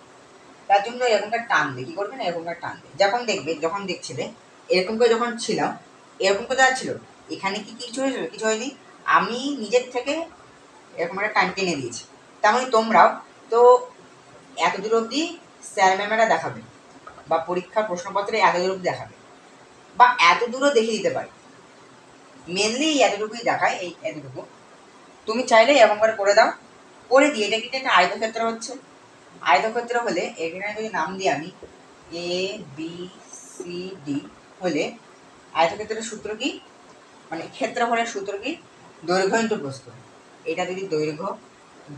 তার জন্য এরকমকার টান দিয়ে কী করবে না, এরকমকার টান দিয়ে যখন দেখবে, যখন দেখছিলে এরকম করে, যখন ছিলাম এরকম করে যাচ্ছিল, এখানে কি কিছু হয়েছিল? কিছু হয়নি, আমি নিজের থেকে এরকম একটা টান টেনে দিয়েছি। তেমনই তোমরাও তো এত দূর অবধি স্যার ম্যামেরা দেখাবে, বা পরীক্ষার প্রশ্নপত্রে এত দূর অবধি দেখাবে, বা এত দূরও দেখিয়ে দিতে পারে, মেনলি এতটুকুই দেখায়, এই এতটুকু। তুমি চাইলে এরকম করে দাও, করে দিয়ে এটা কিন্তু একটা আয়তক্ষেত্র হচ্ছে, আয়তক্ষেত্র হলে এখানে যদি নাম দিই আমি এ বি সি ডি, হলে আয়তক্ষেত্রের সূত্র কি, মানে ক্ষেত্রফলের সূত্র কি, দৈর্ঘ্য ইন্টু প্রস্থ। এটা যদি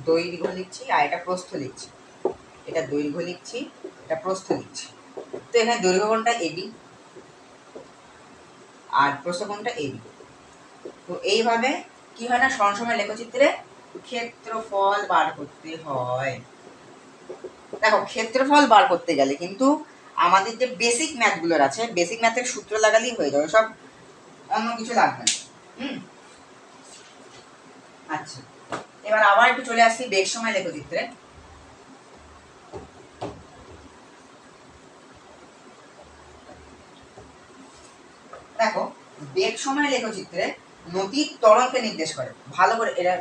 দৈর্ঘ্য লিখছি, আর এটা প্রস্থ লিখছি, এটা দৈর্ঘ্য লিখছি, এটা প্রস্থ লিখছি। তো এখানে দৈর্ঘ্য কোণটা এবি আর প্রস্থ কোণটা এবি। তো এইভাবে কি হয় না, সমান সময় লেখচিত্রে ক্ষেত্রফল বার করতে হয়। দেখো ক্ষেত্রফল বার করতে গেলে কিন্তু আমাদের যে বেসিক ম্যাথগুলোর আছে, বেসিক ম্যাথের সূত্র লাগালেই হয়ে যাবে, সব অন্য কিছু লাগবে না। আচ্ছা, এবার আবার একটু চলে আসছি বেগ সময় লেখচিত্রে। দেখো বেগ সময় লেখচিত্রে নতি ত্বরণকে নির্দেশ করে, ভালো করে এরা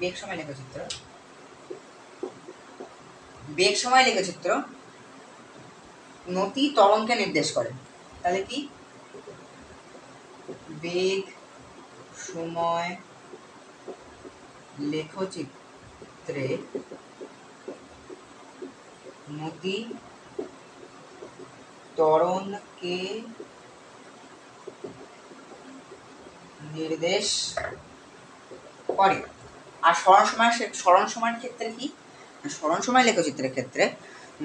বেগ সময় লেখচিত্র, বেগ সময় লেখচিত্র নতি ত্বরণকে নির্দেশ করে। তাহলে কি, বেগ সময় লেখচিত্রে নতি ত্বরণকে নির্দেশ করে। আর স্মরণ সময়ের ক্ষেত্রে কি, স্মরণ সময় লেখচিত্রের ক্ষেত্রে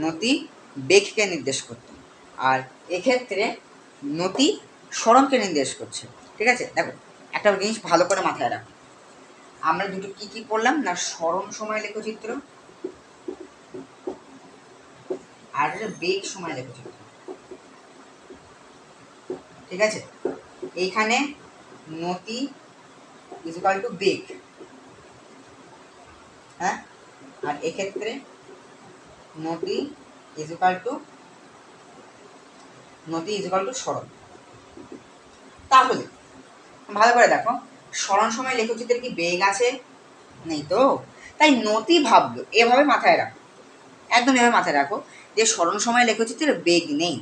নতি বেগকে নির্দেশ করত, আর এক্ষেত্রে নতি স্মরণকে নির্দেশ করছে, ঠিক আছে। দেখো একটা জিনিস ভালো করে মাথায় রাখো, আমরা দুটো কি কি পড়লাম না, স্মরণ সময় লেখচিত্র আর হচ্ছে বেগ সময় লেখচিত্র। ঠিক আছে, এইখানে নতি ইকুয়াল টু বেগ, হ্যাঁ, আর এক্ষেত্রে নতি ইকুয়াল টু সরণ। তাহলে ভালো করে দেখো, সরণ সময় লেখচিত্রের কি বেগ আছে? নেই তো। তাই নতি ভাবলো, এভাবে মাথায় রাখো, একদম এভাবে মাথায় রাখো যে সরণ সময় লেখচিত্রের বেগ নেই।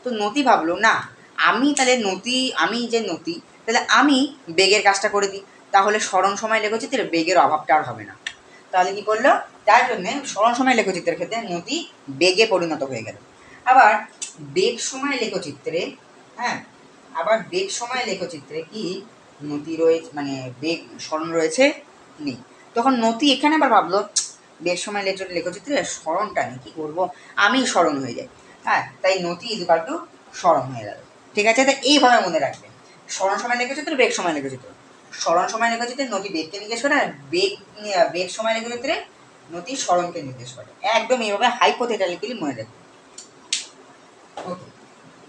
তো নতি ভাবলো না, আমি যে নতি, তাহলে আমি বেগের কাজটা করে দিই, তাহলে সরণ সময় লেখচিত্রের বেগের অভাবটা আর হবে না। তাহলে কি করলো, তার জন্য সরণ সময় লেখচিত্রের ক্ষেত্রে নতি বেগে পরিণত হয়ে গেল। আবার বেগ সময় লেখচিত্রে, হ্যাঁ, আবার বেগ সময় লেখচিত্রে কি নতি রয়েছে, মানে বেগ সরণ রয়েছে? নেই। তখন নতি এখানে আবার ভাবলো, বেগ সময় লেখচিত্রে সরণটা নেই, কি করবো, আমি সরণ হয়ে যাই, হ্যাঁ, তাই নতি ইকুয়াল টু সরণ হয়ে গেল। ঠিক আছে, তাই এইভাবে মনে রাখবেন, সরণ সময় লেখচিত্র, বেগ সময় লেখচিত্র। সরণ সময় লেখচিত্রে নতি বেগকে নির্দেশ করে, আর বেগ সময় লেখচিত্রে নতি সরণকে নির্দেশ করে। একদম এইভাবে হাইপোথেটিক্যালি মনে রাখবেন। ওকে,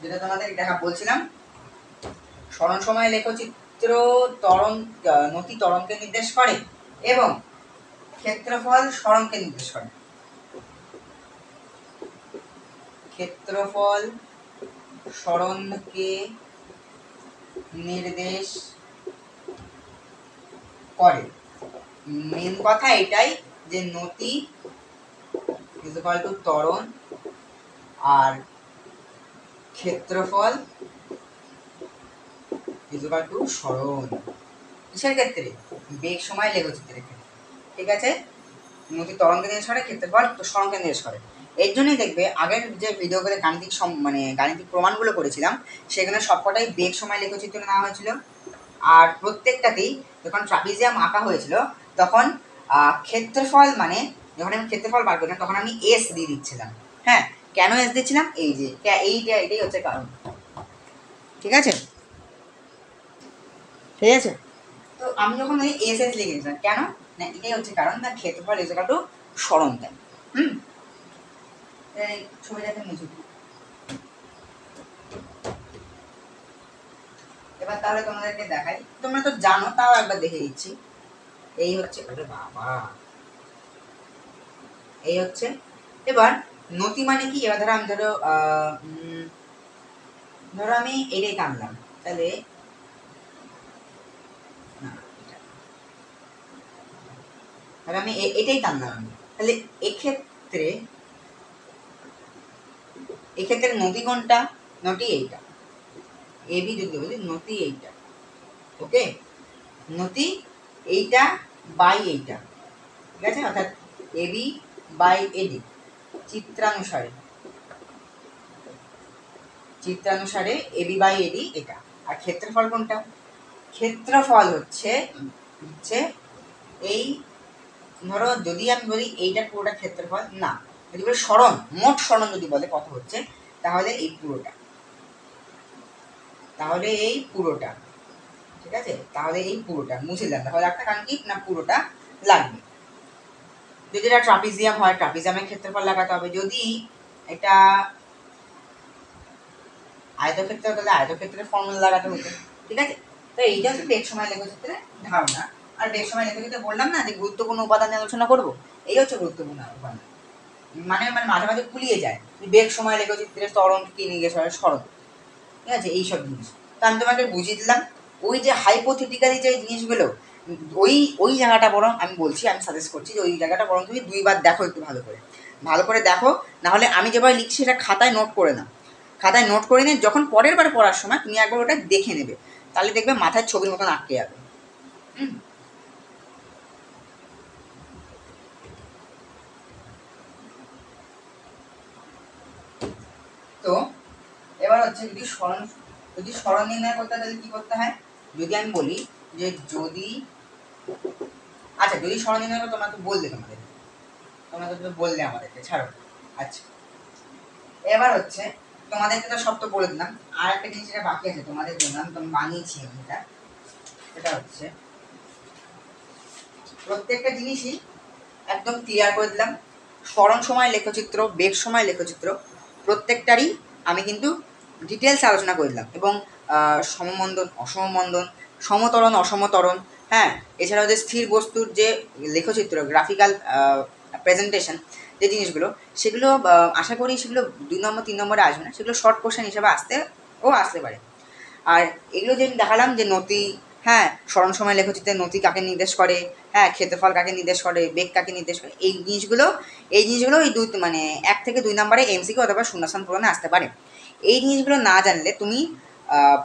যেটা তোমাদের বলছিলাম, সরণ সময় লেখচিত্র নতি ত্বরণকে নির্দেশ করে এবং ক্ষেত্রফল সরণকে নির্দেশ করে। ক্ষেত্রফল সরণকে নির্দেশ করে। মেন কথা এটাই যে নতি ইকুয়াল টু ত্বরণ আর ক্ষেত্রফল ইকুয়াল টু সরণ। কিসের ক্ষেত্রে? বেগ সময় লেখচিত্রের ক্ষেত্রে। ঠিক আছে, নতি ত্বরণকে নির্দেশ করে, ক্ষেত্রফল সরণকে নির্দেশ করে। এর জন্যই দেখবে আগের যে ভিডিওগুলো গাণিতিক প্রমাণগুলো করেছিলাম, সেখানে সবকটাই বেগ সময় লেখচিত্র নেওয়া হয়েছিল। আর প্রত্যেকটাতেই যখন ট্রাপিজিয়াম আঁকা হয়েছিল, তখন ক্ষেত্রফল, মানে যখন আমি ক্ষেত্রফল বার করলাম, তখন আমি এস দিয়ে দিচ্ছিলাম। হ্যাঁ, কেন এস দিচ্ছিলাম? এটাই হচ্ছে কারণ। ঠিক আছে, ঠিক আছে, তো আমি যখন ওই এস লিখে দিয়েছিলাম, কেন না, এটাই হচ্ছে কারণ, না ক্ষেত্রফল ইকুয়াল টু সরণ দেয়। এই ছবিটাকে মুছে দিই। এবার তাহলে তোমাদেরকে দেখাই, তোমরা তো জানো, তাও একবার দেখে দিচ্ছি। এই হচ্ছে, ওরে বাবা, এই হচ্ছে। এবার নতি মানে কি? এবার ধরো আমি এটাই টানলাম, তাহলে আমি এটাই টানলাম, তাহলে এক্ষেত্রে নতি কোনটা? নতি এইটা, এবি যদি বলি, নতি এইটা। ওকে, নতি এইটা বাই এইটা। ঠিক আছে, অর্থাৎ এবি বাই এডি চিত্রানুসারে এবি বাই এডি এটা। আর ক্ষেত্রফল কোনটা? ক্ষেত্রফল হচ্ছে এই, ধরো যদি আমি বলি এইটা পুরোটা ক্ষেত্রফল না, যদি বলি সরণ, মোট সরণ যদি বলে কথা হচ্ছে, তাহলে এই পুরোটা, ঠিক আছে, তাহলে এই পুরোটা মুছে দিলাম, তাহলে একটা, কারণ কি না পুরোটা লাগবে। যদি এটা ট্রাপিজিয়াম হয়, ট্রাপিজিয়ামের ক্ষেত্রফল লাগাতে হবে। যদি এটা আয়তক্ষেত্র, তাহলে আয়তক্ষেত্রের ফর্মুলা লাগাতে হতো। ঠিক আছে, তো এইটা হচ্ছে বেগ সময় লেখচিত্রের ধারণা। আর বেগ সময় লেখচিত্রে বললাম না যে গুরুত্বপূর্ণ উপাদান নিয়ে আলোচনা করব, এই হচ্ছে গুরুত্বপূর্ণ উপাদান। মানে মাঝে মাঝে গুলিয়ে যায়, বেগ সময় লেখচিত্রের ত্বরণ কি নির্দেশ করে, সরণ। ঠিক আছে, এইসব জিনিস তো আমি তোমাকে বুঝিয়ে দিলাম। ওই যে হাইপোথেটিক্যালি যে জিনিসগুলো, ওই জায়গাটা বরং আমি বলছি, আমি সাজেস্ট করছি যে ওই জায়গাটা বরং তুমি দুইবার দেখো, একটু ভালো করে দেখো। নাহলে আমি যেভাবে লিখছি সেটা খাতায় নোট করে নাও, খাতায় নোট করে নিয়ে যখন পরের বার পড়ার সময় তুমি একবার ওটা দেখে নেবে, তাহলে দেখবে মাথায় ছবির মতন আটকে যাবে। তো এবার হচ্ছে, যদি সরণ নির্ণয় করতে হয়, তাহলে কি করতে হয়? যদি আমি বলি যে আচ্ছা, যদি সরণ নির্ণয় করতে, তোমরা তো বললে আমাদেরকে, ছাড়ো। আচ্ছা, এবার হচ্ছে তোমাদেরকে তো সব তো বলে দিলাম, আর একটা জিনিস যেটা বাকি আছে তোমাদের জন্য, আমি বানিয়েছি এটা হচ্ছে, প্রত্যেকটা জিনিসই একদম ক্লিয়ার করে দিলাম। সরণ সময় লেখচিত্র, বেগ সময় লেখচিত্র, প্রত্যেকটারই আমি কিন্তু ডিটেলস আলোচনা করে দিলাম, এবং সমমন্দন, অসমমন্দন, সমতরণ, অসমতরণ, হ্যাঁ, এছাড়াও যে স্থির বস্তুর যে লেখচিত্র, গ্রাফিক্যাল প্রেজেন্টেশন যে জিনিসগুলো, সেগুলো আশা করি সেগুলো 2 নম্বর 3 নম্বরে আসবে না, সেগুলো শর্ট কোশ্চেন হিসেবে আসতে পারে। আর এগুলো যে দেখালাম যে নতি, হ্যাঁ, স্মরণ সময় লেখচিত্রে নতি কাকে নির্দেশ করে, হ্যাঁ, ক্ষেত্রফল কাকে নির্দেশ করে, বেগ কাকে নির্দেশ করে, এই জিনিসগুলো এই 1 থেকে 2 নম্বরে এমসিকিউ অথবা শূন্যস্থান পূরণে আসতে পারে। এই জিনিসগুলো না জানলে তুমি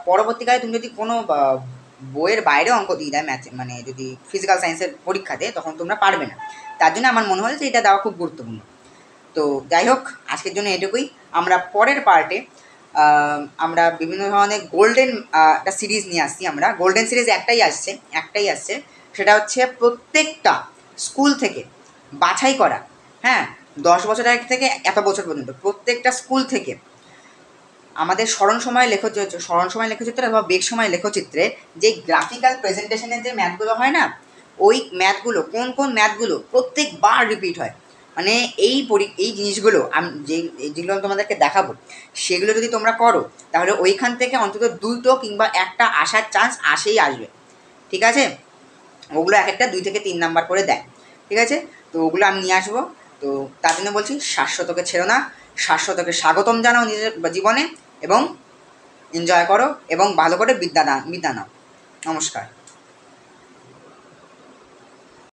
পরবর্তীকালে তুমি যদি কোনো বইয়ের বাইরে অঙ্ক দিয়ে দেয় ম্যাথে, মানে যদি ফিজিক্যাল সায়েন্সের পরীক্ষাতে, তখন তোমরা পারবে না। তার জন্য আমার মনে হয় যে এটা দেওয়া খুব গুরুত্বপূর্ণ। তো যাই হোক, আজকের জন্য এটুকুই। আমরা পরের পার্টে আমরা বিভিন্ন ধরনের গোল্ডেন একটা সিরিজ নিয়ে আসছি। আমরা গোল্ডেন সিরিজ একটাই আসছে, সেটা হচ্ছে প্রত্যেকটা স্কুল থেকে বাছাই করা, হ্যাঁ, 10 বছরের আগে থেকে এত বছর পর্যন্ত প্রত্যেকটা স্কুল থেকে আমাদের স্মরণ সময় লেখচিত্র অথবা বেগ সময় লেখচিত্রে যে গ্রাফিক্যাল প্রেজেন্টেশনের যে ম্যাথগুলো হয় না, ওই ম্যাথগুলো কোন ম্যাথগুলো প্রত্যেকবার রিপিট হয়, মানে এই জিনিসগুলো আমি যেগুলো তোমাদেরকে দেখাবো, সেগুলো যদি তোমরা করো, তাহলে ওইখান থেকে অন্তত 2টো কিংবা 1টা আসার চান্স আসবে। ঠিক আছে, ওগুলো একটা 2 থেকে 3 নাম্বার করে দেয়। ঠিক আছে, তো ওগুলো আমি নিয়ে আসবো। তো তার জন্য বলছি, শাশ্বতকে ছেড়ো না, শাশ্বতকে স্বাগতম জানাও নিজের জীবনে, এবং এনজয় করো এবং ভালো করে বিদ্যা নাও। নমস্কার।